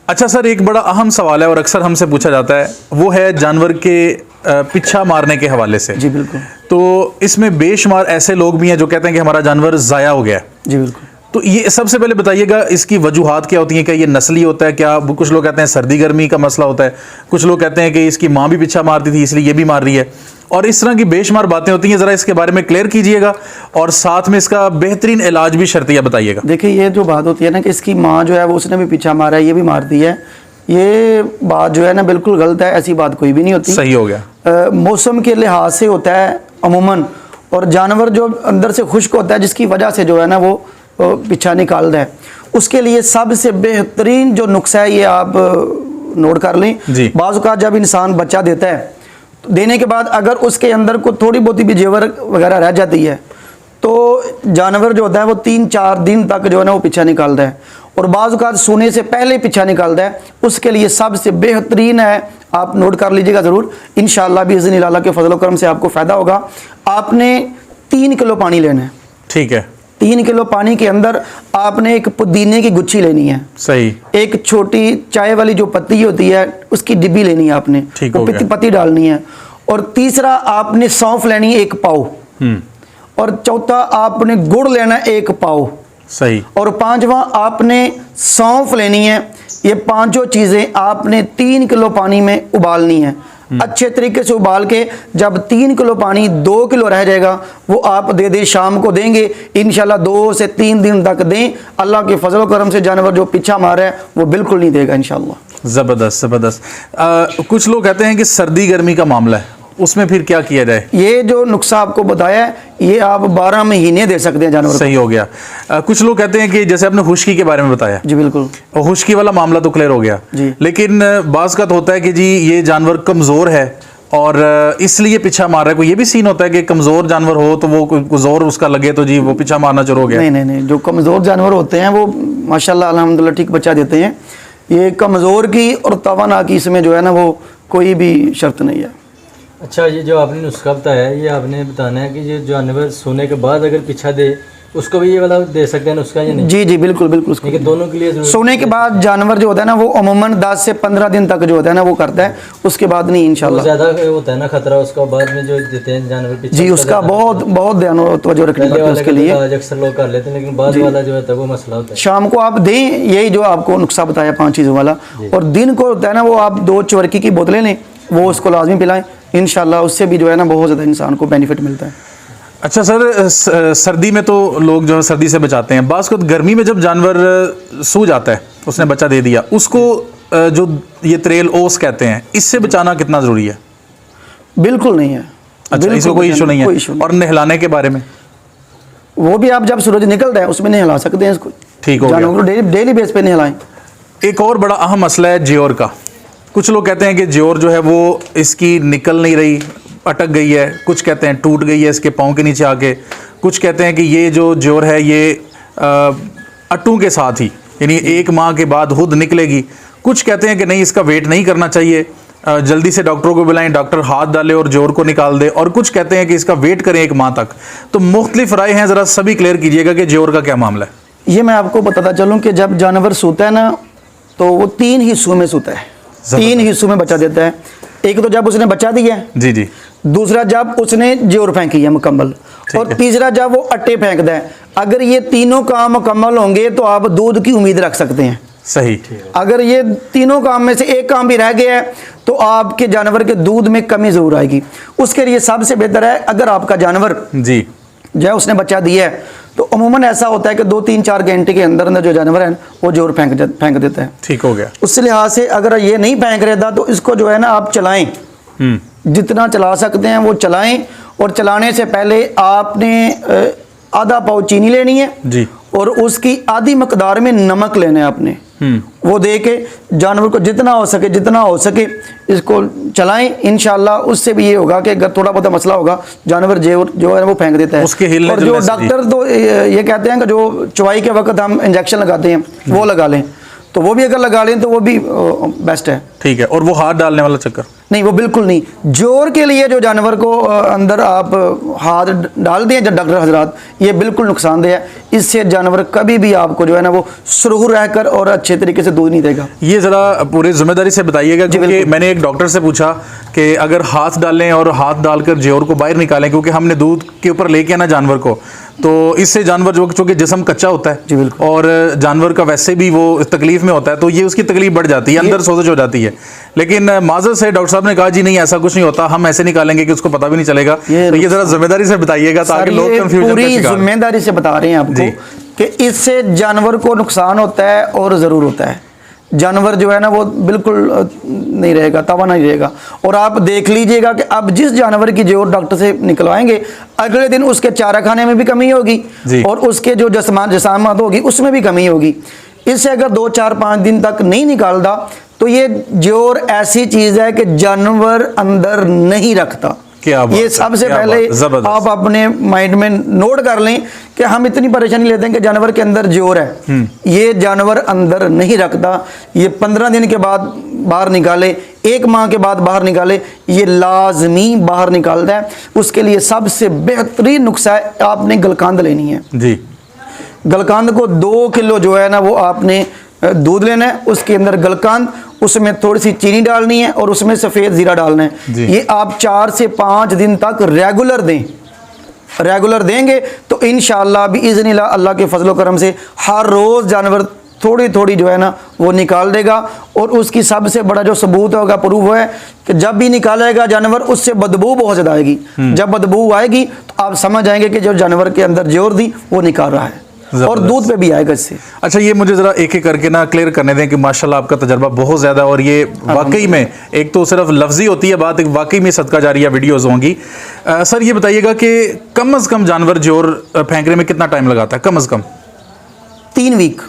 अच्छा सर, एक बड़ा अहम सवाल है और अक्सर हमसे पूछा जाता है, वो है जानवर के पीछा मारने के हवाले से। जी बिल्कुल। तो इसमें बेशुमार ऐसे लोग भी हैं जो कहते हैं कि हमारा जानवर ज़ाया हो गया है। जी बिल्कुल। तो ये सबसे पहले बताइएगा, इसकी वजूहात क्या होती हैं? क्या ये नस्ली होता है? क्या कुछ लोग कहते हैं सर्दी गर्मी का मसला होता है, कुछ लोग कहते हैं कि इसकी माँ भी पीछा मारती थी इसलिए ये भी मार रही है, और इस तरह की बेशुमार बातें होती हैं। ज़रा इसके बारे में क्लियर कीजिएगा और साथ में इसका बेहतरीन इलाज भी शर्तिया बताइएगा। देखिए, ये जो बात होती है ना कि इसकी माँ जो है वो उसने भी पीछा मारा है, ये भी मारती है, ये बात जो है ना बिल्कुल गलत है। ऐसी बात कोई भी नहीं होती। सही हो गया। मौसम के लिहाज से होता है अमूमन, और जानवर जो अंदर से खुश्क होता है जिसकी वजह से जो है ना वो पीछा निकाल रहा है, उसके लिए सबसे बेहतरीन जो नुस्खा है, ये आप नोट कर लें। बाज़ औक़ात जब इंसान बच्चा देता है, तो देने के बाद अगर उसके अंदर को थोड़ी बहुत भी जेवर वगैरह रह जाती है, तो जानवर जो होता है वो 3-4 दिन तक जो है ना वो पीछा निकालता है, और बाज़ औक़ात सोने से पहले पीछा निकालता है। उसके लिए सबसे बेहतरीन है, आप नोट कर लीजिएगा ज़रूर, इंशाअल्लाह बिइज़्निल्लाह अल्लाह के फजल करम से आपको फ़ायदा होगा। आपने 3 किलो पानी लेना है। ठीक है। 3 किलो पानी के अंदर आपने एक पुदीने की गुच्छी लेनी है। सही। एक छोटी चाय वाली जो पत्ती होती है उसकी डिब्बी लेनी है आपने, वो पत्ती डालनी है। और तीसरा आपने सौंफ लेनी है 1 पाव। और चौथा आपने गुड़ लेना है 1 पाव। सही। और पांचवा आपने सौंफ लेनी है। ये पांचों चीज़ें आपने 3 किलो पानी में उबालनी है। अच्छे तरीके से उबाल के जब 3 किलो पानी 2 किलो रह जाएगा, वो आप दे दें, शाम को देंगे इंशाल्लाह 2 से 3 दिन तक दें। अल्लाह के फजल करम से जानवर जो पीछा मारे है वो बिल्कुल नहीं देगा इंशाल्लाह। ज़बरदस्त ज़बरदस्त। कुछ लोग कहते हैं कि सर्दी गर्मी का मामला है, उसमें फिर क्या किया जाए? ये जो नुस्खा आपको बताया है, ये आप 12 महीने दे सकते हैं जानवर। सही हो गया। कुछ लोग कहते हैं कि जैसे आपने खुश्की के बारे में बताया। जी बिल्कुल। और खुश्की वाला मामला तो क्लियर हो गया जी, लेकिन बाज़ का तो होता है कि जी ये जानवर कमज़ोर है और इसलिए पीछा मार रहा है। कोई ये भी सीन होता है कि कमज़ोर जानवर हो तो वो जोर उसका लगे तो जी वो पीछा मारना शुरू हो गया? नहीं, जो कमज़ोर जानवर होते हैं वो माशाल्लाह अल्हम्दुलिल्लाह ठीक बच्चा देते हैं। ये कमज़ोर की और तवाना की इसमें जो है ना वो कोई भी शर्त नहीं है। अच्छा, ये जो आपने नुस्खा बताया है, ये आपने बताना है कि ये जानवर सोने के बाद अगर पीछा दे, उसको भी ये वाला दे सकते हैं नुस्खा या नहीं? जी जी बिल्कुल बिल्कुल। दोनों के लिए सोने के बाद जानवर जो होता है ना वो अमूमन 10 से 15 दिन तक जो होता है ना वो करता है, उसके बाद नहीं इंशाल्लाह। ज़्यादा होता है ना खतरा उसका बाद में जो देते हैं जानवर पीछा? जी, उसका बहुत ध्यान तवज्जो रखनी पड़ती है उसके लिए। अक्सर लोग कर लेते हैं, लेकिन बाद वाला जो है वो मसला होता है। शाम को आप दें, यही जो आपको नुस्खा बताया 5 चीज़ों वाला, और दिन को होता है ना वो आप 2 चवर्की की बोतलें लें, वो उसको लाजमी पिलाएं इंशाल्लाह। उससे भी जो है ना बहुत ज़्यादा इंसान को बेनिफिट मिलता है। अच्छा सर, सर्दी में तो लोग जो है सर्दी से बचाते हैं, बाज़ को गर्मी में जब जानवर सो जाता है, उसने बच्चा दे दिया, उसको जो ये त्रेल ओस कहते हैं, इससे बचाना कितना ज़रूरी है? बिल्कुल नहीं है। अच्छा, इसको कोई इशू नहीं है। और नहलाने के बारे में? वो भी आप जब सूरज निकल रहा है उसमें नहला सकते हैं इसको। ठीक हो गया। डेली बेस पे नहलाएं। एक और बड़ा अहम मसला है ज्योर का। कुछ लोग कहते हैं कि ज्योर जो है वो इसकी निकल नहीं रही, अटक गई है, कुछ कहते हैं टूट गई है इसके पाँव के नीचे आके, कुछ कहते हैं कि ये जो ज्योर है ये अट्टू के साथ ही यानी 1 माह के बाद खुद निकलेगी, कुछ कहते हैं कि नहीं इसका वेट नहीं करना चाहिए, जल्दी से डॉक्टरों को बुलाएं, डॉक्टर हाथ डाले और ज्योर को निकाल दे, और कुछ कहते हैं कि इसका वेट करें 1 माह तक। तो मुख्तलिफ राय हैं, ज़रा सभी क्लियर कीजिएगा कि ज्योर का क्या मामला है। ये मैं आपको बताता चलूँ कि जब जानवर सोता है ना तो वो 3 हिस्सों में सोता है, 3 हिस्सों में बच्चा देता है। एक तो जब उसने बच्चा दिया है, जी जी, दूसरा जब उसने ज्योर फेंकी है मुकम्मल, और तीसरा जब वो अट्टे फेंकता है। अगर ये तीनों काम मुकम्मल होंगे तो आप दूध की उम्मीद रख सकते हैं। सही। अगर ये तीनों काम में से एक काम भी रह गया है तो आपके जानवर के दूध में कमी जरूर आएगी। उसके लिए सबसे बेहतर है, अगर आपका जानवर जी जो है उसने बच्चा दिया है तो अमूमन ऐसा होता है कि 2-3-4 घंटे के अंदर अंदर जो जानवर है वो जोर फेंक देता है। ठीक हो गया। उस लिहाज से अगर ये नहीं फेंक रहता तो इसको जो है ना आप चलाएं, जितना चला सकते हैं वो चलाएं। और चलाने से पहले आपने आधा पाव चीनी लेनी है जी, और उसकी आधी मकदार में नमक लेना है आपने। वो दे के जानवर को जितना हो सके इसको चलाएं इंशाल्लाह। उससे भी ये होगा कि अगर थोड़ा बहुत मसला होगा, जानवर जो है वो फेंक देता है। उसके हिलने और जो डॉक्टर तो ये कहते हैं कि जो चवाई के वक्त हम इंजेक्शन लगाते हैं वो लगा लें, तो वो भी अगर लगा लें तो वो भी बेस्ट है। ठीक है। और वो हाथ डालने वाला चक्कर नहीं, वो बिल्कुल नहीं। जोर के लिए जो जानवर को अंदर आप हाथ डाल दें डॉक्टर हजरात, ये बिल्कुल नुकसानदेह है। इससे जानवर कभी भी आपको जो है ना वो सुरहु रहकर और अच्छे तरीके से दूध नहीं देगा। ये ज़रा पूरी जिम्मेदारी से बताइएगा, क्योंकि मैंने एक डॉक्टर से पूछा कि अगर हाथ डालें और हाथ डालकर ज्योर को बाहर निकालें, क्योंकि हमने दूध के ऊपर लेके आना जानवर को, तो इससे जानवर जो चूँकि जिस्म कच्चा होता है जी बिल्कुल, और जानवर का वैसे भी वो तकलीफ में होता है, तो ये उसकी तकलीफ बढ़ जाती है, अंदर सोजश हो जाती है। लेकिन माजर से डॉक्टर साहब ने कहा जी नहीं ऐसा कुछ नहीं होता, हम ऐसे निकालेंगे कि उसको पता भी नहीं चलेगा। तो ये ज़रा जिम्मेदारी से बताइएगा ताकि लोग कंफ्यूजन का पूरी शिकार। जिम्मेदारी से बता रहे हैं आपको कि इससे जानवर को नुकसान होता है और ज़रूर होता है। जानवर जो है ना वो बिल्कुल नहीं रहेगा, तवा नहीं रहेगा। और आप देख लीजिएगा कि अब जिस जानवर की जो डॉक्टर से निकलवाएंगे, अगले दिन उसके चारा खाने में भी कमी होगी और उसके जो जसामत होगी उसमें भी कमी होगी। इससे अगर 2, 4, 5 दिन तक नहीं निकालता तो ये जोर ऐसी चीज़ है कि जानवर अंदर नहीं रखता। ये सबसे पहले आप अपने माइंड में नोट कर लें कि हम इतनी परेशानी लेते हैं कि जानवर के अंदर जोर है, ये जानवर अंदर नहीं रखता। ये 15 दिन के बाद बाहर निकाले, 1 माह के बाद बाहर निकाले, ये लाजमी बाहर निकालता है। उसके लिए सबसे बेहतरीन नुस्खा है, आपने गलकांद लेनी है जी। गलकांद को 2 किलो जो है ना वो आपने दूध लेना है, उसके अंदर गलकांद, उसमें थोड़ी सी चीनी डालनी है और उसमें सफ़ेद ज़ीरा डालना है। ये आप 4 से 5 दिन तक रेगुलर दें। रेगुलर देंगे तो इंशाअल्लाह भी इज़्निल्लाह अल्लाह के फजल करम से हर रोज़ जानवर थोड़ी थोड़ी जो है ना वो निकाल देगा। और उसकी सबसे बड़ा जो सबूत होगा, प्रूफ है कि जब भी निकालेगा जानवर उससे बदबू बहुत ज़्यादा आएगी। जब बदबू आएगी तो आप समझ जाएंगे कि जो जानवर के अंदर जोर दी वो निकाल रहा है और दूध पे भी आएगा इससे। अच्छा, ये मुझे ज़रा एक एक करके ना क्लियर करने दें कि माशाल्लाह आपका तजर्बा बहुत ज़्यादा है और ये वाकई में एक तो सिर्फ लफ्जी होती है बात, एक वाकई में सदका जारिया वीडियोज़ होंगी। सर ये बताइएगा कि कम अज़ कम जानवर जोर फेंकने में कितना टाइम लगाता है? कम अज़ कम 3 वीक,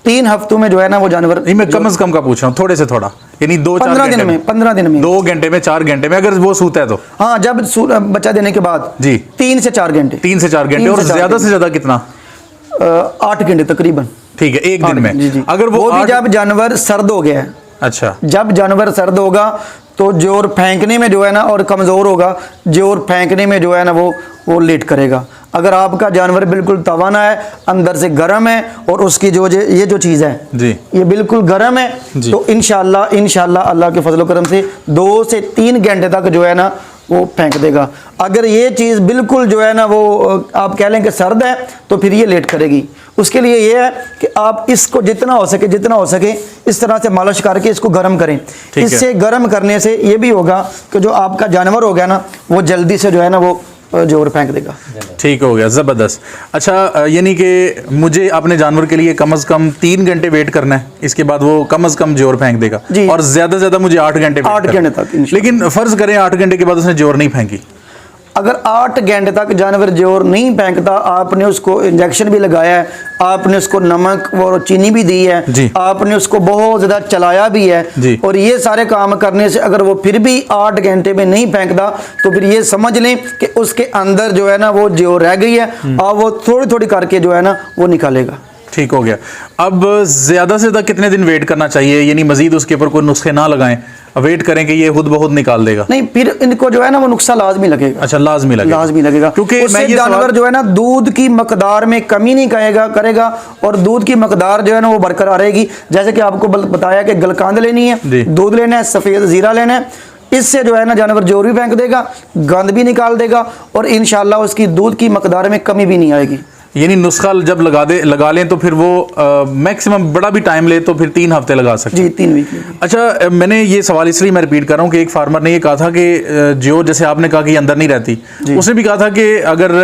3 हफ्तों में जो है ना वो जानवर। नहीं, मैं कम अज़ कम का पूछ रहा हूँ, थोड़े से थोड़ा, यानी 2-4 दिन में, 15 दिन में, 2 घंटे में, 4 घंटे में अगर वो सूता है तो। हाँ, जब बच्चा देने के बाद जी 3 से 4 घंटे, 3 से 4 घंटे। और ज़्यादा से ज़्यादा कितना? 8 घंटे तकरीबन। ठीक है, एक दिन में। जी। अगर वो भी जब जानवर सर्द हो गया है। अच्छा, जब जानवर सर्द होगा तो जोर फेंकने में जो है ना और कमज़ोर होगा, जोर फेंकने में जो है ना वो लेट करेगा। अगर आपका जानवर बिल्कुल तवाना है, अंदर से गर्म है और उसकी जो ये जो चीज़ है जी ये बिल्कुल गर्म है, तो इंशाल्लाह अल्लाह के फजल करम से 2 से 3 घंटे तक जो है ना वो फेंक देगा। अगर ये चीज़ बिल्कुल जो है ना वो आप कह लें कि सर्द है तो फिर ये लेट करेगी। उसके लिए ये है कि आप इसको जितना हो सके इस तरह से मालिश करके इसको गर्म करें। इससे गर्म करने से ये भी होगा कि जो आपका जानवर हो गया ना वो जल्दी से जो है ना वो जोर फेंक देगा। ठीक हो गया, ज़बरदस्त। अच्छा, यानी कि मुझे अपने जानवर के लिए कम से कम 3 घंटे वेट करना है, इसके बाद वो कम से कम जोर फेंक देगा और ज़्यादा से ज़्यादा मुझे 8 घंटे 8 घंटे तक। लेकिन फ़र्ज़ करें 8 घंटे के बाद उसने जोर नहीं फेंकी, अगर 8 घंटे तक जानवर जोर नहीं फेंकता, आपने उसको इंजेक्शन भी लगाया है, आपने उसको नमक और चीनी भी दी है, आपने उसको बहुत ज़्यादा चलाया भी है और ये सारे काम करने से अगर वो फिर भी 8 घंटे में नहीं फेंकता तो फिर ये समझ लें कि उसके अंदर जो है ना वो जोर रह गई है और वो थोड़ी थोड़ी करके जो है ना वो निकालेगा। ठीक हो गया। अब ज़्यादा से ज़्यादा कितने दिन वेट करना चाहिए, यानी मजीद उसके ऊपर कोई नुस्खे ना लगाएं, वेट करें कि ये खुद ब खुद निकाल देगा? नहीं, फिर इनको जो है ना वो नुस्खा लाजमी लगेगा। अच्छा, लाजमी लगेगा क्योंकि जानवर जो है ना दूध की मकदार में कमी नहीं करेगा और दूध की मकदार जो है ना वो बरकरार रहेगी। जैसे कि आपको बताया कि गलकांद लेनी है, दूध लेना है, सफ़ेद ज़ीरा लेना है, इससे जो है ना जानवर जोर भी फेंक देगा, गंद भी निकाल देगा और इंशाल्लाह उसकी दूध की मकदार में कमी भी नहीं आएगी। यानी नुस्खा जब लगा लें तो फिर वो मैक्सिमम बड़ा भी टाइम ले तो फिर 3 हफ्ते लगा सकते हैं। जी, 3 वीक। अच्छा, मैंने ये सवाल इसलिए मैं रिपीट कर रहा हूँ कि एक फार्मर ने ये कहा था कि जो जैसे आपने कहा कि अंदर नहीं रहती, उसने भी कहा था कि अगर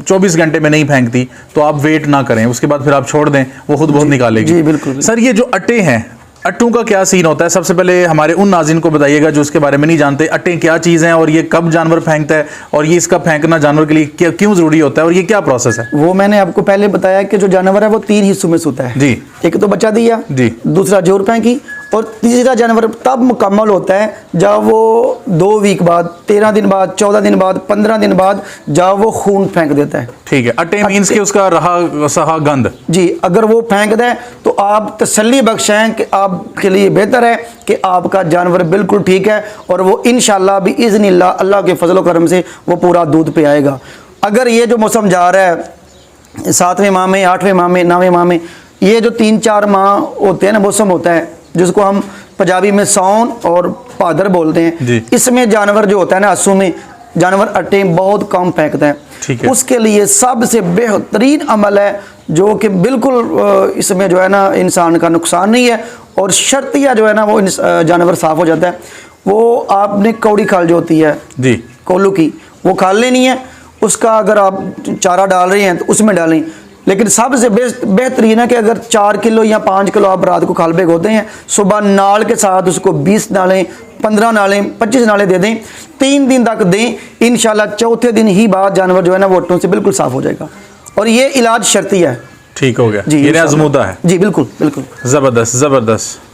24 घंटे में नहीं फेंकती तो आप वेट ना करें, उसके बाद फिर आप छोड़ दें, वो खुद बहुत निकालेगी। जी बिल्कुल। सर, ये जो अट्टे हैं, अट्टों का क्या सीन होता है? सबसे पहले हमारे उन नाज़रीन को बताइएगा जो उसके बारे में नहीं जानते, अट्टे क्या चीज़ हैं और ये कब जानवर फेंकता है और ये इसका फेंकना जानवर के लिए क्यों ज़रूरी होता है और ये क्या प्रोसेस है? वो मैंने आपको पहले बताया कि जो जानवर है वो 3 हिस्सों में सोता है जी। एक तो बच्चा दिया जी, दूसरा जोर फेंकी और तीसरा जानवर तब मुकम्मल होता है जब वो 2 वीक बाद, 13 दिन बाद, 14 दिन बाद, 15 दिन बाद जब वो खून फेंक देता है। ठीक है, अट्टे मीन्स कि उसका रहा सहा गंद। जी, अगर वो फेंक दे तो आप तसल्ली बख्श हैं कि आपके लिए बेहतर है कि आपका जानवर बिल्कुल ठीक है और वो इंशाल्लाह भी इज़्निल्लाह अल्लाह के फजल करम से वो पूरा दूध पे आएगा। अगर ये जो मौसम जा रहा है 7वें माह में, 8वें माह में, 9वें माह में, ये जो 3-4 माह होते हैं ना, मौसम होता है जिसको हम पंजाबी में सौन और भादर बोलते हैं। जी। इसमें जानवर जो होता है ना, अस्सू में जानवर अट्टे बहुत कम फेंकता ठीक है। है। उसके लिए सबसे बेहतरीन अमल है जो कि बिल्कुल इसमें जो है ना इंसान का नुकसान नहीं है और शर्तिया जो है ना वो जानवर साफ़ हो जाता है। वो आपने कौड़ी खाल जो होती है जी। कोल्लू की, वो खाल लेनी है। उसका अगर आप चारा डाल रहे हैं तो उसमें डालें, लेकिन सबसे बेहतरीन है कि अगर 4 किलो या 5 किलो आप रात को खाल भिगोते हैं, सुबह नाल के साथ उसको 20 नालें, 15 नालें, 25 नालें दे दें, 3 दिन तक दें। इंशाल्लाह चौथे दिन ही बाद जानवर जो है ना वो अट्टों से बिल्कुल साफ़ हो जाएगा। और ये इलाज शर्ती है। ठीक हो गया जी, ये इंशाल्लाह। आजमूदा है। जी बिल्कुल बिल्कुल। ज़बरदस्त ज़बरदस्त।